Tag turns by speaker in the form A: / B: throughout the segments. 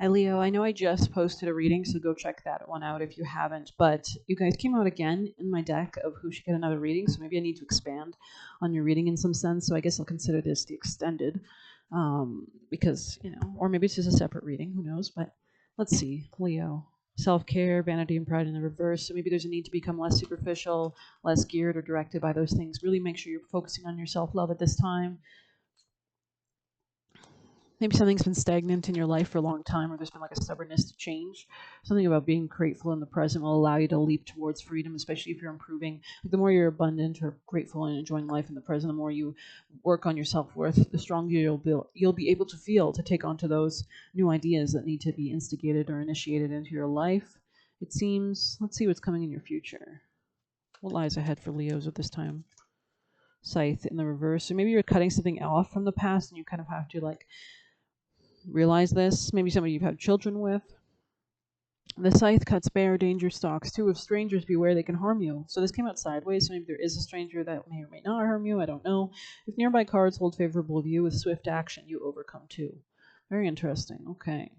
A: Hi, Leo. I know I just posted a reading, so go check that one out if you haven't. But you guys came out again in my deck of who should get another reading, so maybe I need to expand on your reading in some sense. So I guess I'll consider this the extended, because, or maybe it's just a separate reading, who knows. But let's see, Leo. Self-care, vanity, and pride in the reverse. So maybe there's a need to become less superficial, less geared or directed by those things. Really make sure you're focusing on your self-love at this time. Maybe something's been stagnant in your life for a long time, or there's been like a stubbornness to change. Something about being grateful in the present will allow you to leap towards freedom, especially if you're improving. Like the more you're abundant or grateful and enjoying life in the present, the more you work on your self-worth, the stronger you'll be able to feel to take on to those new ideas that need to be instigated or initiated into your life. It seems, let's see what's coming in your future. What lies ahead for Leos at this time? Scythe in the reverse. Or maybe you're cutting something off from the past and you kind of have to like realize this. Maybe somebody you've had children with. The scythe cuts bare danger stalks too. If strangers beware, they can harm you. So this came out sideways, so maybe there is a stranger that may or may not harm you. I don't know. If nearby cards hold favorable view with swift action, you overcome too. Very interesting. Okay.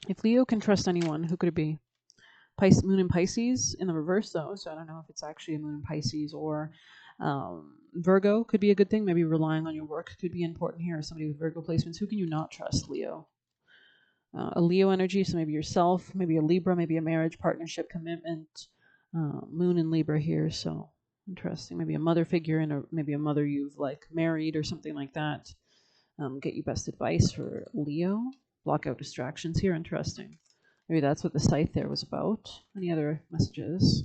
A: If Leo can trust anyone, who could it be? Moon in Pisces in the reverse though, so I don't know if it's actually a moon in Pisces or Virgo could be a good thing. Maybe relying on your work could be important here. Somebody with Virgo placements. Who can you not trust, Leo? A Leo energy, so maybe yourself, maybe a Libra, maybe a marriage, partnership, commitment. Moon in Libra here, so interesting. Maybe a mother figure and maybe a mother you've like married or something like that. Get you best advice for Leo. Block out distractions here. Interesting. Maybe that's what the scythe there was about. Any other messages?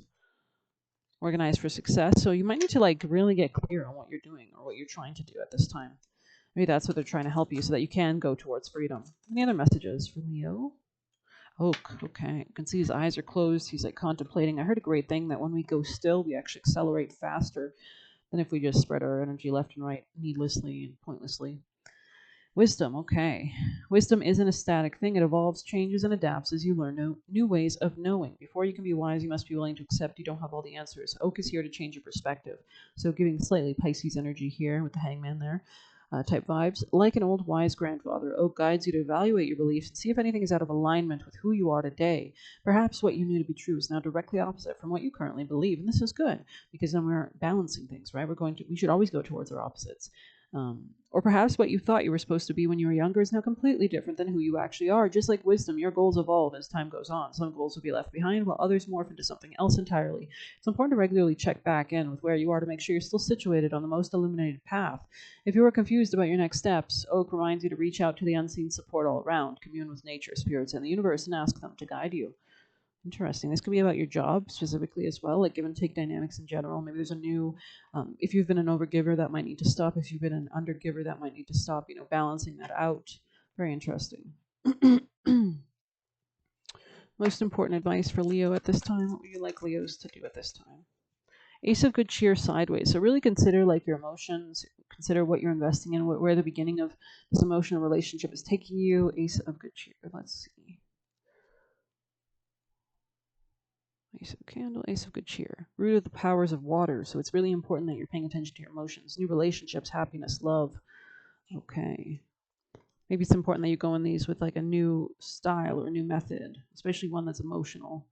A: Organize for success. So you might need to like really get clear on what you're doing or what you're trying to do at this time. Maybe that's what they're trying to help you so that you can go towards freedom. Any other messages for Leo? Oak, okay. You can see his eyes are closed. He's like contemplating. I heard a great thing that when we go still, we actually accelerate faster than if we just spread our energy left and right needlessly and pointlessly. Wisdom, okay. Wisdom isn't a static thing. It evolves, changes, and adapts as you learn new ways of knowing. Before you can be wise, you must be willing to accept you don't have all the answers. Oak is here to change your perspective. So giving slightly Pisces energy here with the hangman there. Type vibes. Like an old wise grandfather, Oak guides you to evaluate your beliefs and see if anything is out of alignment with who you are today. Perhaps what you knew to be true is now directly opposite from what you currently believe, and this is good because then we're balancing things, right? We should always go towards our opposites. Or perhaps what you thought you were supposed to be when you were younger is now completely different than who you actually are. Just like wisdom, your goals evolve as time goes on. Some goals will be left behind while others morph into something else entirely. It's important to regularly check back in with where you are to make sure you're still situated on the most illuminated path. If you are confused about your next steps, Oak reminds you to reach out to the unseen support all around, commune with nature, spirits, and the universe, and ask them to guide you. Interesting. This could be about your job specifically as well, like give and take dynamics in general. Maybe there's a new, if you've been an overgiver, that might need to stop. If you've been an undergiver, that might need to stop, balancing that out. Very interesting. Most important advice for Leo at this time. What would you like Leos to do at this time? Ace of Good Cheer sideways. So really consider like your emotions, consider what you're investing in, where the beginning of this emotional relationship is taking you. Ace of Good Cheer. Let's see. Ace of Candle, Ace of Good Cheer. Root of the powers of water. So it's really important that you're paying attention to your emotions. New relationships, happiness, love. Okay. Maybe it's important that you go in these with like a new style or a new method, especially one that's emotional.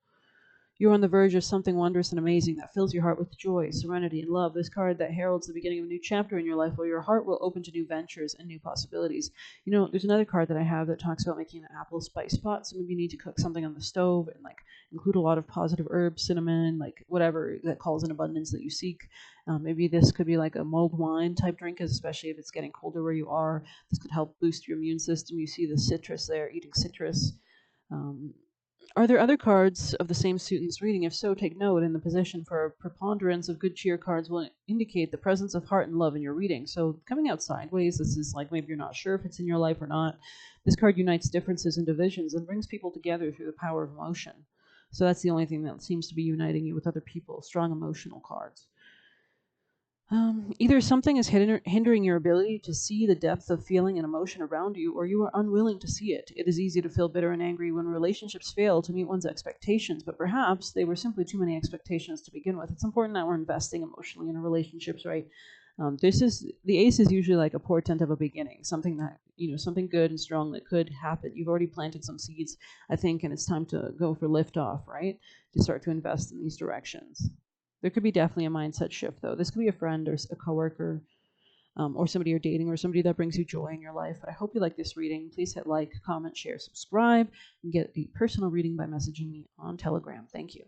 A: You're on the verge of something wondrous and amazing that fills your heart with joy, serenity, and love. This card that heralds the beginning of a new chapter in your life where your heart will open to new ventures and new possibilities. There's another card that I have that talks about making an apple spice pot. So maybe you need to cook something on the stove and like include a lot of positive herbs, cinnamon, like whatever that calls in abundance that you seek. Maybe this could be like a mulled wine type drink, especially if it's getting colder where you are. This could help boost your immune system. You see the citrus there, eating citrus. Are there other cards of the same suit in this reading? If so, take note. In the position for a preponderance of good cheer cards will indicate the presence of heart and love in your reading. So coming out sideways, this is like maybe you're not sure if it's in your life or not. This card unites differences and divisions and brings people together through the power of emotion. So that's the only thing that seems to be uniting you with other people, strong emotional cards. Either something is hindering your ability to see the depth of feeling and emotion around you, or you are unwilling to see it. It is easy to feel bitter and angry when relationships fail to meet one's expectations, but perhaps they were simply too many expectations to begin with. It's important that we're investing emotionally in our relationships, right? This is the ace is usually like a portent of a beginning, something that something good and strong that could happen. You've already planted some seeds, I think, and it's time to go for liftoff, right? To start to invest in these directions. There could be definitely a mindset shift, though. This could be a friend or a coworker, or somebody you're dating, or somebody that brings you joy in your life. But I hope you like this reading. Please hit like, comment, share, subscribe, and get the personal reading by messaging me on Telegram. Thank you.